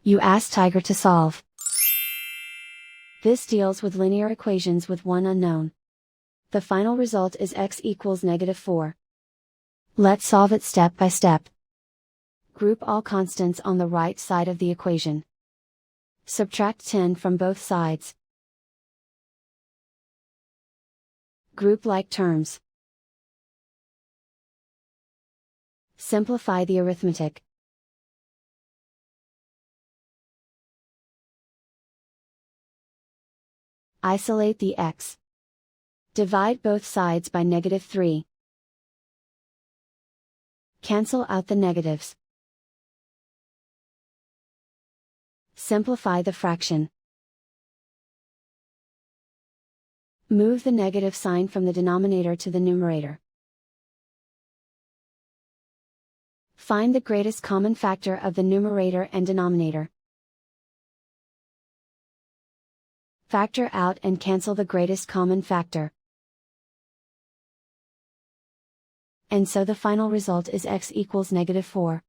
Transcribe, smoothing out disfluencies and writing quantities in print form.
You ask Tiger to solve. This deals with linear equations with one unknown. The final result is x equals -4. Let's solve it step by step. Group all constants on the right side of the equation. Subtract 10 from both sides. Group like terms. Simplify the arithmetic. Isolate the x. Divide both sides by -3. Cancel out the negatives. Simplify the fraction. Move the negative sign from the denominator to the numerator. Find the greatest common factor of the numerator and denominator. Factor out and cancel the greatest common factor. And so the final result is x equals -4.